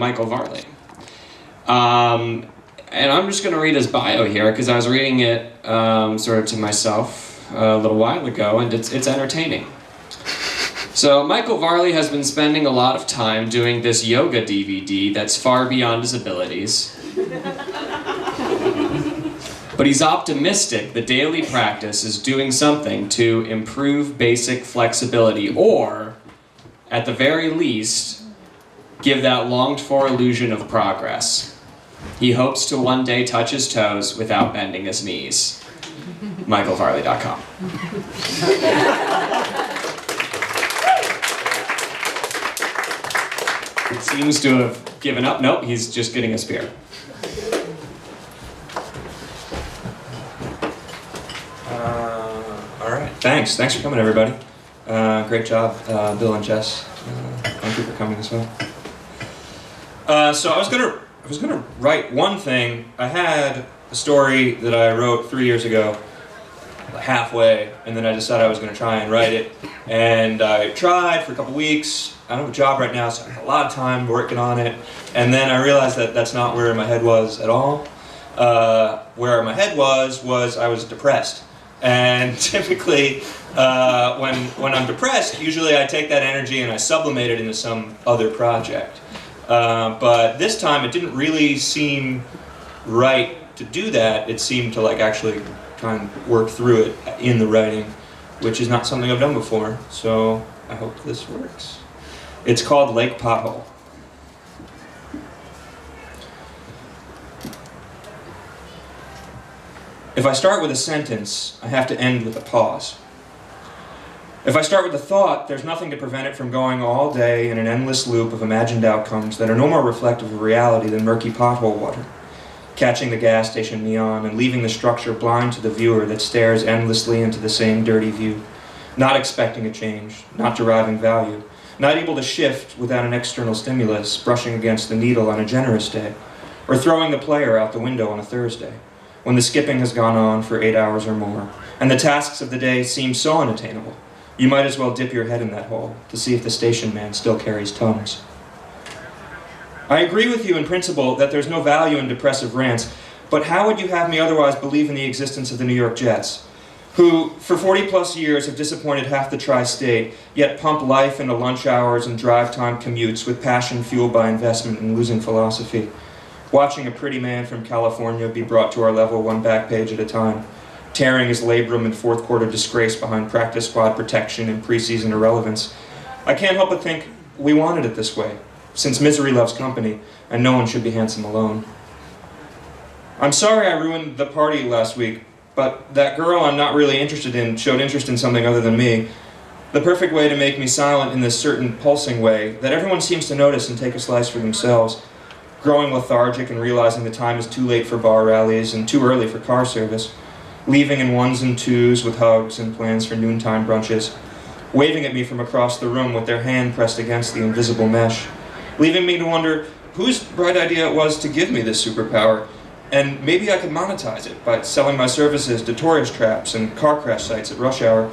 Michael Varley. And I'm just going to read his bio here, because I was reading it sort of to myself a little while ago, and it's entertaining. So Michael Varley has been spending a lot of time doing this yoga DVD that's far beyond his abilities. But he's optimistic the daily practice is doing something to improve basic flexibility, or, at the very least, give that longed-for illusion of progress. He hopes to one day touch his toes without bending his knees. MichaelVarley.com. He seems to have given up. Nope, he's just getting his beer. All right, thanks for coming, everybody. Great job, Bill and Jess. Thank you for coming as well. So I was gonna write one thing. I had a story that I wrote 3 years ago, halfway, and then I decided I was gonna try and write it. And I tried for a couple weeks. I don't have a job right now, so I had a lot of time working on it. And then I realized that that's not where my head was at all. Where my head was I was depressed. And typically, when I'm depressed, usually I take that energy and I sublimate it into some other project. But this time it didn't really seem right to do that. It seemed to like actually try and work through it in the writing, which is not something I've done before. So I hope this works. It's called Lake Pothole. If I start with a sentence, I have to end with a pause. If I start with a thought, there's nothing to prevent it from going all day in an endless loop of imagined outcomes that are no more reflective of reality than murky pothole water, catching the gas station neon and leaving the structure blind to the viewer that stares endlessly into the same dirty view, not expecting a change, not deriving value, not able to shift without an external stimulus, brushing against the needle on a generous day, or throwing the player out the window on a Thursday, when the skipping has gone on for 8 hours or more, and the tasks of the day seem so unattainable. You might as well dip your head in that hole to see if the station man still carries Tums. I agree with you in principle that there's no value in depressive rants, but how would you have me otherwise believe in the existence of the New York Jets, who for 40 plus years have disappointed half the tri-state, yet pump life into lunch hours and drive time commutes with passion fueled by investment and losing philosophy, watching a pretty man from California be brought to our level one back page at a time, tearing his labrum and fourth quarter disgrace behind practice squad protection and preseason irrelevance. I can't help but think we wanted it this way, since misery loves company, and no one should be handsome alone. I'm sorry I ruined the party last week, but that girl I'm not really interested in showed interest in something other than me. The perfect way to make me silent in this certain pulsing way that everyone seems to notice and take a slice for themselves, growing lethargic and realizing the time is too late for bar rallies and too early for car service, leaving in ones and twos with hugs and plans for noontime brunches, waving at me from across the room with their hand pressed against the invisible mesh, leaving me to wonder whose bright idea it was to give me this superpower, and maybe I could monetize it by selling my services to tourist traps and car crash sites at rush hour,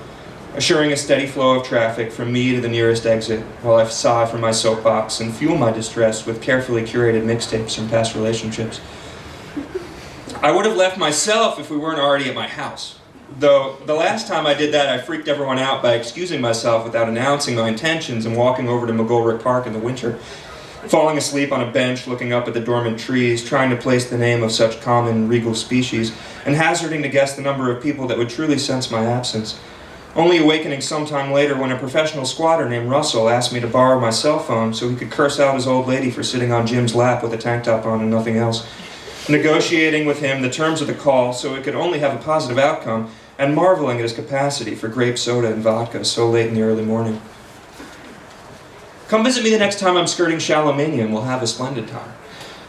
assuring a steady flow of traffic from me to the nearest exit while I sigh from my soapbox and fuel my distress with carefully curated mixtapes from past relationships. I would have left myself if we weren't already at my house. Though the last time I did that, I freaked everyone out by excusing myself without announcing my intentions and walking over to McGolrick Park in the winter, falling asleep on a bench looking up at the dormant trees, trying to place the name of such common regal species, and hazarding to guess the number of people that would truly sense my absence. Only awakening sometime later when a professional squatter named Russell asked me to borrow my cell phone so he could curse out his old lady for sitting on Jim's lap with a tank top on and nothing else, negotiating with him the terms of the call so it could only have a positive outcome, and marveling at his capacity for grape soda and vodka so late in the early morning. Come visit me the next time I'm skirting Shallowmania and we'll have a splendid time.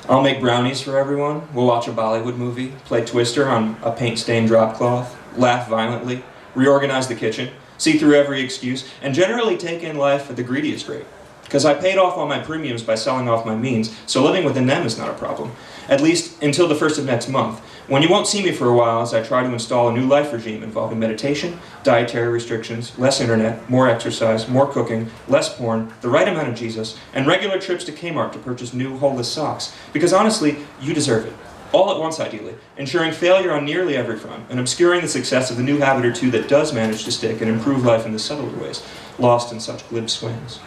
I'll make brownies for everyone, we'll watch a Bollywood movie, play Twister on a paint-stained drop cloth, laugh violently, reorganize the kitchen, see through every excuse, and generally take in life at the greediest rate. because I paid off all my premiums by selling off my means, so living within them is not a problem. At least until the 1st of next month, when you won't see me for a while as I try to install a new life regime involving meditation, dietary restrictions, less internet, more exercise, more cooking, less porn, the right amount of Jesus, and regular trips to Kmart to purchase new holeless socks. Because honestly, you deserve it. All at once, ideally, ensuring failure on nearly every front, and obscuring the success of the new habit or two that does manage to stick and improve life in the subtler ways, lost in such glib swings.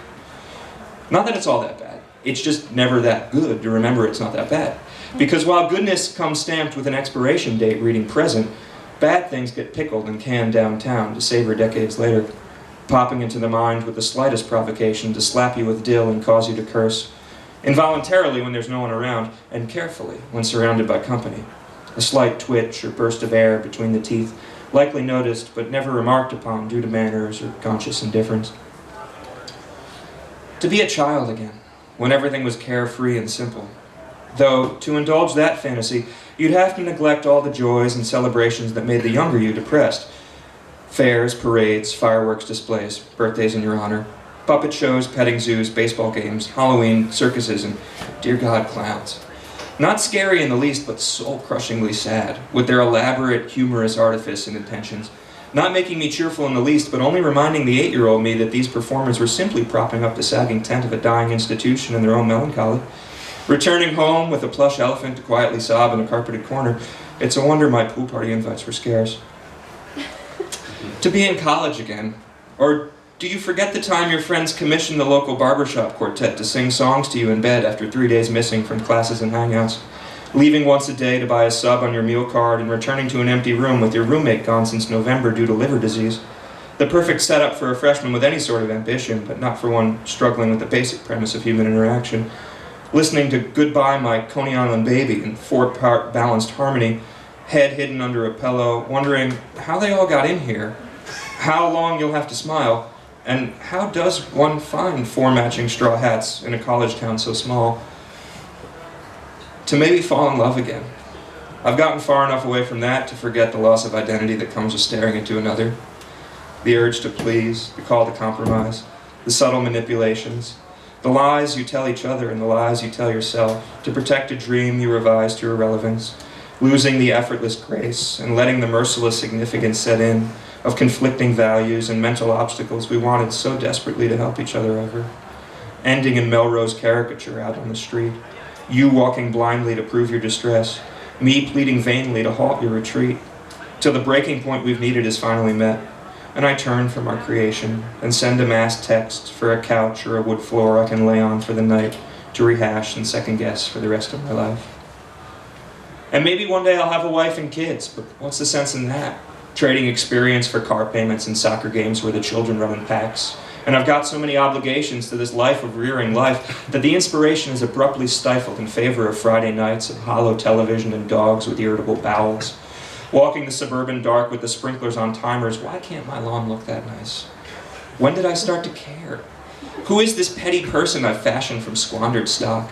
Not that it's all that bad. It's just never that good to remember it's not that bad. Because while goodness comes stamped with an expiration date reading present, bad things get pickled and canned downtown to savor decades later, popping into the mind with the slightest provocation to slap you with dill and cause you to curse, involuntarily when there's no one around, and carefully when surrounded by company. A slight twitch or burst of air between the teeth, likely noticed but never remarked upon due to manners or conscious indifference. To be a child again, when everything was carefree and simple. Though, to indulge that fantasy, you'd have to neglect all the joys and celebrations that made the younger you depressed. Fairs, parades, fireworks displays, birthdays in your honor, puppet shows, petting zoos, baseball games, Halloween, circuses, and, dear God, clowns. Not scary in the least, but soul-crushingly sad, with their elaborate, humorous artifice and intentions. Not making me cheerful in the least, but only reminding the 8-year-old me that these performers were simply propping up the sagging tent of a dying institution in their own melancholy. Returning home with a plush elephant to quietly sob in a carpeted corner, it's a wonder my pool party invites were scarce. To be in college again. Or do you forget the time your friends commissioned the local barbershop quartet to sing songs to you in bed after 3 days missing from classes and hangouts? Leaving once a day to buy a sub on your meal card and returning to an empty room with your roommate gone since November due to liver disease. The perfect setup for a freshman with any sort of ambition, but not for one struggling with the basic premise of human interaction. Listening to Goodbye My Coney Island Baby in 4-part balanced harmony, head hidden under a pillow, wondering how they all got in here, how long you'll have to smile, and how does one find 4 matching straw hats in a college town so small? To maybe fall in love again. I've gotten far enough away from that to forget the loss of identity that comes with staring into another. The urge to please, the call to compromise, the subtle manipulations, the lies you tell each other and the lies you tell yourself, to protect a dream you revise to irrelevance, losing the effortless grace and letting the merciless significance set in of conflicting values and mental obstacles we wanted so desperately to help each other over. Ending in Melrose caricature out on the street, you walking blindly to prove your distress, me pleading vainly to halt your retreat, till the breaking point we've needed is finally met. And I turn from our creation and send a mass text for a couch or a wood floor I can lay on for the night to rehash and second guess for the rest of my life. And maybe one day I'll have a wife and kids, but what's the sense in that? Trading experience for car payments and soccer games where the children run in packs. And I've got so many obligations to this life of rearing life that the inspiration is abruptly stifled in favor of Friday nights of hollow television and dogs with irritable bowels. Walking the suburban dark with the sprinklers on timers, why can't my lawn look that nice? When did I start to care? Who is this petty person I've fashioned from squandered stock?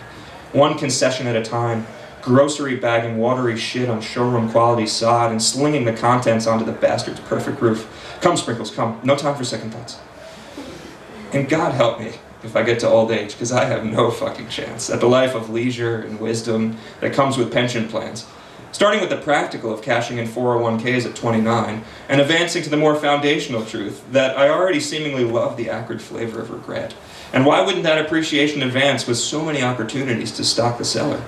One concession at a time, grocery bagging watery shit on showroom quality sod and slinging the contents onto the bastard's perfect roof. Come, Sprinkles, come. No time for second thoughts. And God help me if I get to old age, because I have no fucking chance at the life of leisure and wisdom that comes with pension plans. Starting with the practical of cashing in 401ks at 29, and advancing to the more foundational truth that I already seemingly love the acrid flavor of regret. And why wouldn't that appreciation advance with so many opportunities to stock the cellar?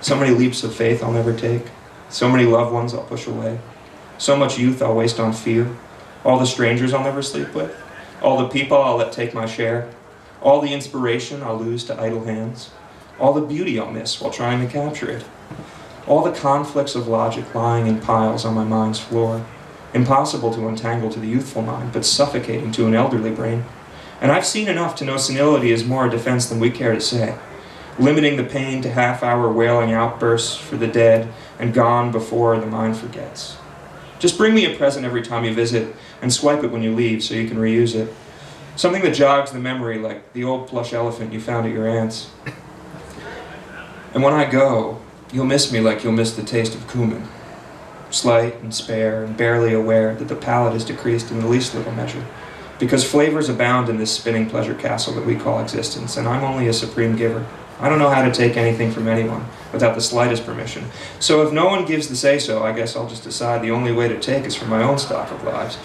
So many leaps of faith I'll never take, so many loved ones I'll push away, so much youth I'll waste on fear, all the strangers I'll never sleep with, all the people I'll let take my share, all the inspiration I'll lose to idle hands, all the beauty I'll miss while trying to capture it. All the conflicts of logic lying in piles on my mind's floor, impossible to untangle to the youthful mind, but suffocating to an elderly brain. And I've seen enough to know senility is more a defense than we care to say, limiting the pain to half-hour wailing outbursts for the dead and gone before the mind forgets. Just bring me a present every time you visit and swipe it when you leave so you can reuse it. Something that jogs the memory like the old plush elephant you found at your aunt's. And when I go, you'll miss me like you'll miss the taste of cumin, slight and spare and barely aware that the palate is decreased in the least little measure, because flavors abound in this spinning pleasure castle that we call existence, and I'm only a supreme giver. I don't know how to take anything from anyone without the slightest permission. So if no one gives the say-so, I guess I'll just decide the only way to take is from my own stock of lives,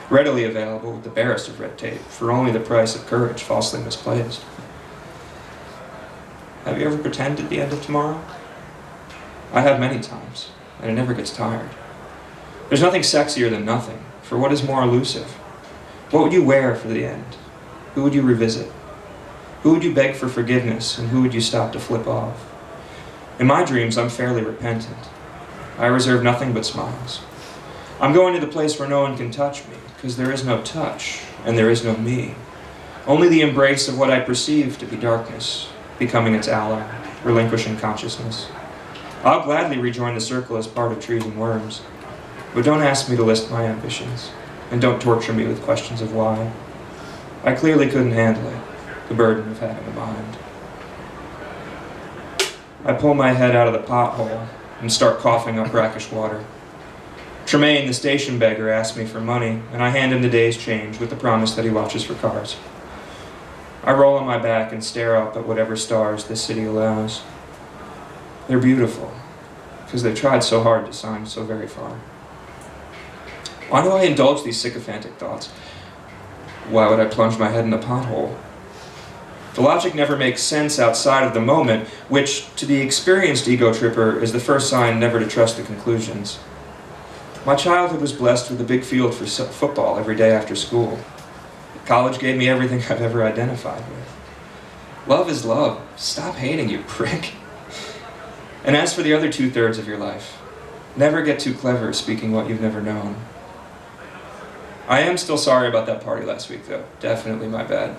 readily available with the barest of red tape, for only the price of courage falsely misplaced. Have you ever pretended the end of tomorrow? I have many times, and it never gets tired. There's nothing sexier than nothing, for what is more elusive? What would you wear for the end? Who would you revisit? Who would you beg for forgiveness, and who would you stop to flip off? In my dreams, I'm fairly repentant. I reserve nothing but smiles. I'm going to the place where no one can touch me, because there is no touch, and there is no me. Only the embrace of what I perceive to be darkness, becoming its ally, relinquishing consciousness. I'll gladly rejoin the circle as part of trees and worms, but don't ask me to list my ambitions, and don't torture me with questions of why. I clearly couldn't handle it, the burden of having a mind. I pull my head out of the pothole and start coughing up brackish water. Tremaine, the station beggar, asks me for money, and I hand him the day's change with the promise that he watches for cars. I roll on my back and stare up at whatever stars this city allows. They're beautiful, because they tried so hard to sign so very far. Why do I indulge these sycophantic thoughts? Why would I plunge my head in a pothole? The logic never makes sense outside of the moment, which, to the experienced ego-tripper, is the first sign never to trust the conclusions. My childhood was blessed with a big field for football every day after school. College gave me everything I've ever identified with. Love is love. Stop hating, you prick. And as for the other 2/3 of your life, never get too clever speaking what you've never known. I am still sorry about that party last week, though. Definitely my bad.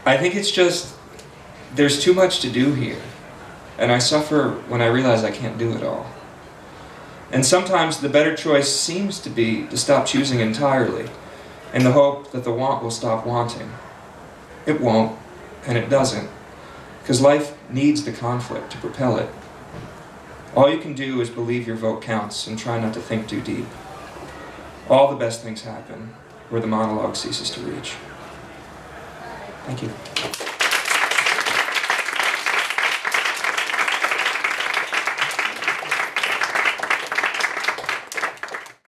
I think it's just, there's too much to do here, and I suffer when I realize I can't do it all. And sometimes the better choice seems to be to stop choosing entirely, in the hope that the want will stop wanting. It won't, and it doesn't, because life needs the conflict to propel it. All you can do is believe your vote counts and try not to think too deep. All the best things happen where the monologue ceases to reach. Thank you.